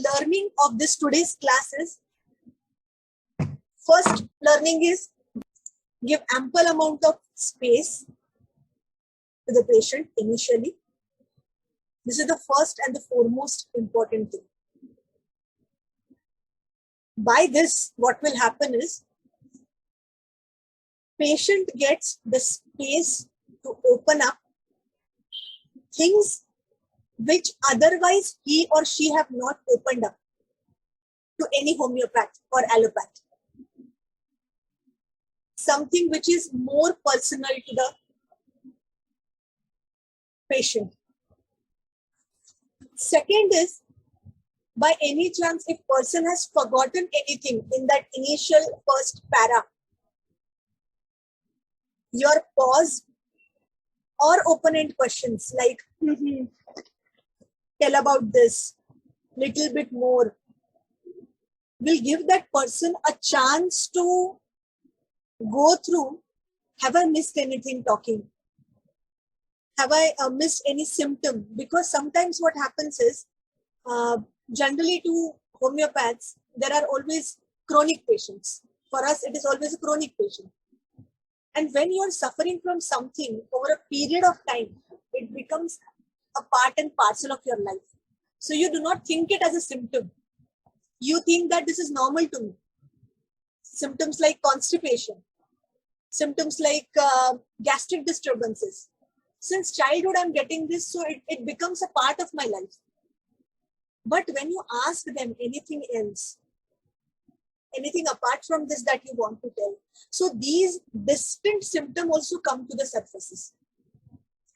learning of this today's class is, first learning is give ample amount of space to the patient initially. This is the first and the foremost important thing. By this, what will happen is, patient gets the space to open up things which otherwise he or she have not opened up to any homeopath or allopath. Something which is more personal to the patient. Second is, by any chance, if person has forgotten anything in that initial first para, your pause or open-end questions like, tell about this, little bit more, will give that person a chance to go through, have I missed anything talking? Have I missed any symptom? Because sometimes what happens is, generally to homeopaths, there are always chronic patients. For us, it is always a chronic patient. And when you are suffering from something over a period of time, it becomes a part and parcel of your life. So you do not think it as a symptom. You think that this is normal to me. Symptoms like constipation, symptoms like gastric disturbances. Since childhood, I'm getting this, so it becomes a part of my life. But when you ask them anything else, anything apart from this that you want to tell, so these distant symptoms also come to the surfaces.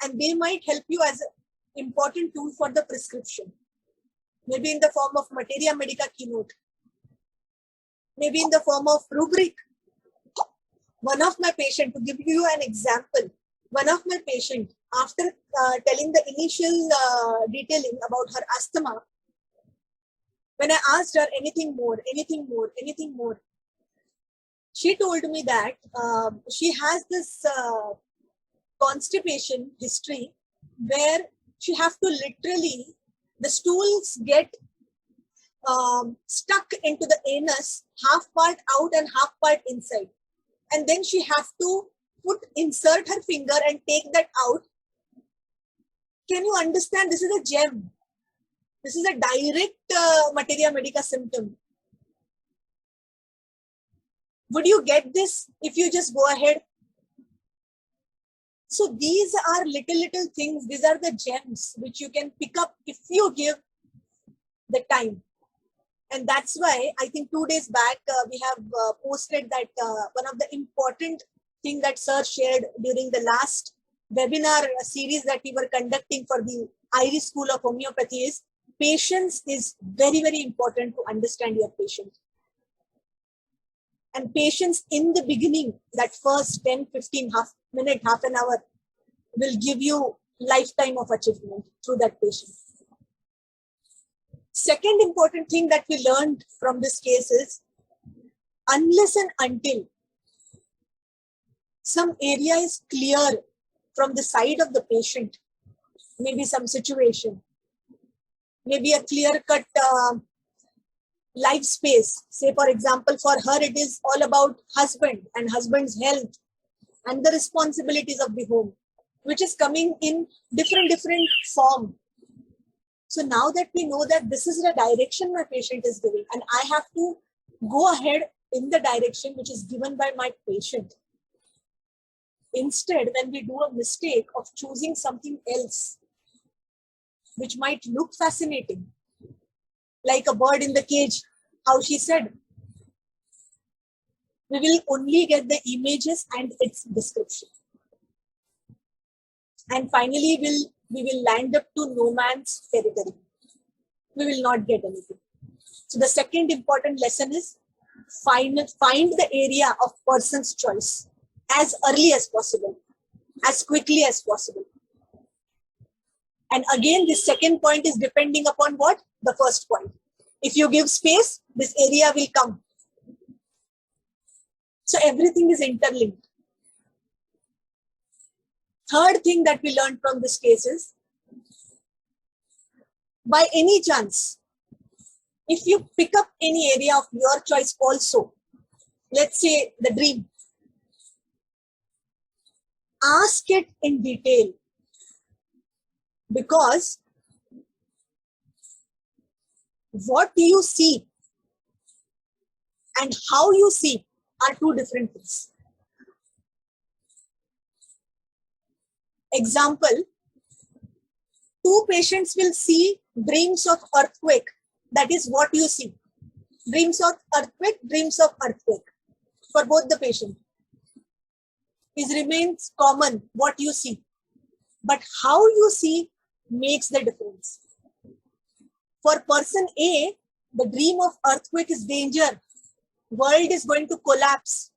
And they might help you as an important tool for the prescription. Maybe in the form of materia medica keynote. Maybe in the form of rubric. One of my patients, to give you an example, one of my patients, after telling the initial detailing about her asthma, when I asked her anything more, she told me that she has this constipation history where she have to literally, the stools get stuck into the anus, half part out and half part inside. And then she have to insert her finger and take that out. Can you understand? This is a gem. This is a direct materia medica symptom. Would you get this if you just go ahead? So these are little things. These are the gems which you can pick up if you give the time. And that's why I think 2 days back, we have posted that one of the important thing that Sir shared during the last webinar series that we were conducting for the Irish School of Homeopathy is, patience is very, very important to understand your patient. And patience in the beginning, that first 10, 15 minute, half an hour, will give you lifetime of achievement through that patient. Second important thing that we learned from this case is, unless and until some area is clear from the side of the patient, maybe some situation, maybe a clear-cut life space. Say, for example, for her, it is all about husband and husband's health and the responsibilities of the home, which is coming in different form. So now that we know that this is the direction my patient is giving, and I have to go ahead in the direction which is given by my patient. Instead, when we do a mistake of choosing something else, which might look fascinating, like a bird in the cage, how she said, we will only get the images and its description. And finally, we will land up to no man's territory. We will not get anything. So the second important lesson is, find the area of person's choice as early as possible, as quickly as possible. And again, this second point is depending upon what? The first point. If you give space, this area will come. So everything is interlinked. Third thing that we learned from this case is, by any chance, if you pick up any area of your choice also, let's say the dream, ask it in detail, because what you see and how you see are two different things. Example, two patients will see dreams of earthquake. That is what you see. Dreams of earthquake, dreams of earthquake. For both the patient. It remains common what you see. But how you see makes the difference. For person A, the dream of earthquake is danger. World is going to collapse.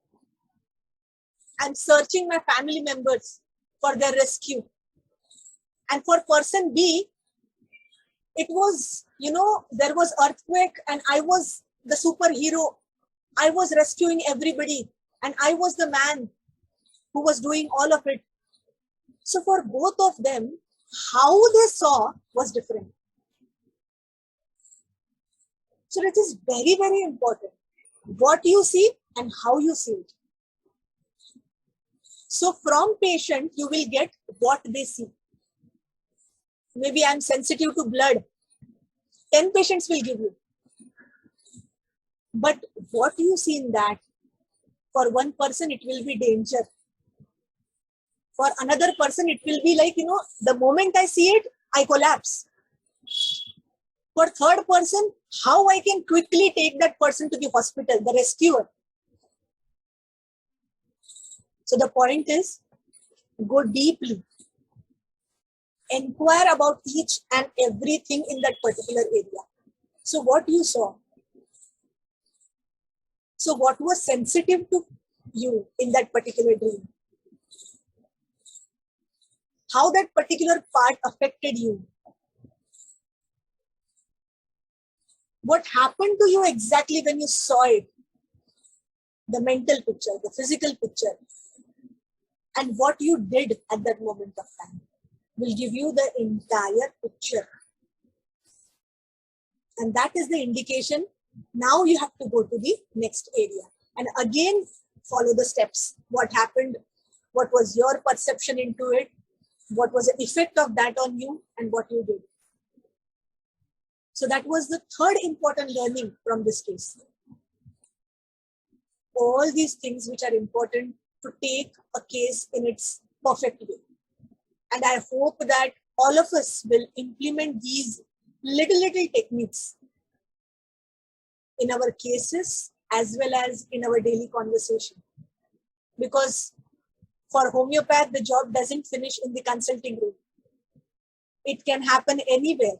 I'm searching my family members for their rescue. And for person B, it was, there was earthquake and I was the superhero. I was rescuing everybody and I was the man who was doing all of it. So for both of them, how they saw was different. So it is very, very important what you see and how you see it. So from patient, you will get what they see. Maybe I'm sensitive to blood. 10 patients will give you. But what you see in that, for one person, it will be danger. For another person, it will be like, the moment I see it, I collapse. For third person, how I can quickly take that person to the hospital, the rescuer. So the point is, go deeply. Inquire about each and everything in that particular area. So what you saw. So what was sensitive to you in that particular dream? How that particular part affected you? What happened to you exactly when you saw it? The mental picture, the physical picture, and what you did at that moment of time will give you the entire picture. And that is the indication. Now you have to go to the next area. And again, follow the steps. What happened? What was your perception into it? What was the effect of that on you and what you did? So that was the third important learning from this case. All these things which are important to take a case in its perfect way. And I hope that all of us will implement these little techniques in our cases as well as in our daily conversation. Because for homeopath, the job doesn't finish in the consulting room. It can happen anywhere.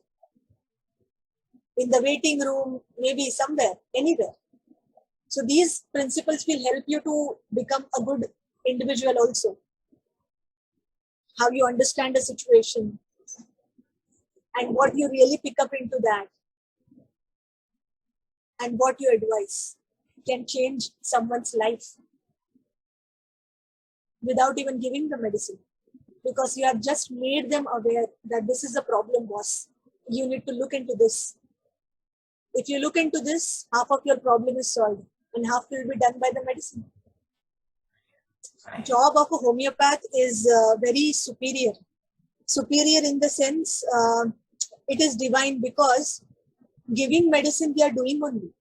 In the waiting room, maybe somewhere, anywhere. So these principles will help you to become a good individual also. How you understand a situation and what you really pick up into that and what you advise can change someone's life without even giving the medicine, because you have just made them aware that this is a problem, boss. You need to look into this. If you look into this, half of your problem is solved and half will be done by the medicine. Job of a homeopath is very superior. Superior in the sense, it is divine, because giving medicine we are doing only.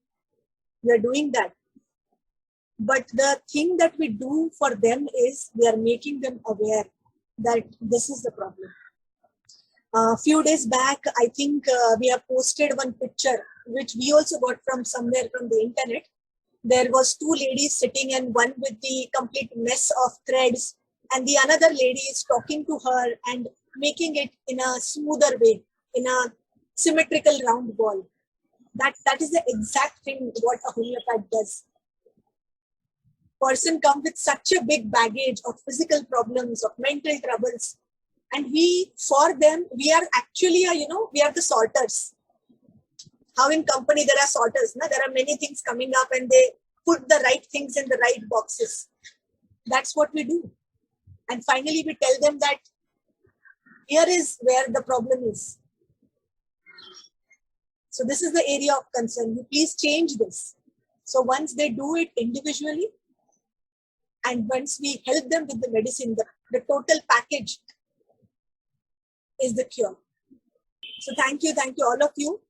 We are doing that. But the thing that we do for them is we are making them aware that this is the problem. A few days back, I think we have posted one picture, which we also got from somewhere from the internet. There was two ladies sitting, and one with the complete mess of threads, and the another lady is talking to her and making it in a smoother way, in a symmetrical round ball. That is the exact thing what a homeopath does. Person comes with such a big baggage of physical problems, of mental troubles, and for them, we are actually, we are the sorters. How in company there are sorters, there are many things coming up and they put the right things in the right boxes. That's what we do. And finally, we tell them that here is where the problem is. So this is the area of concern. You please change this. So once they do it individually, and once we help them with the medicine, the total package is the cure. So thank you all of you.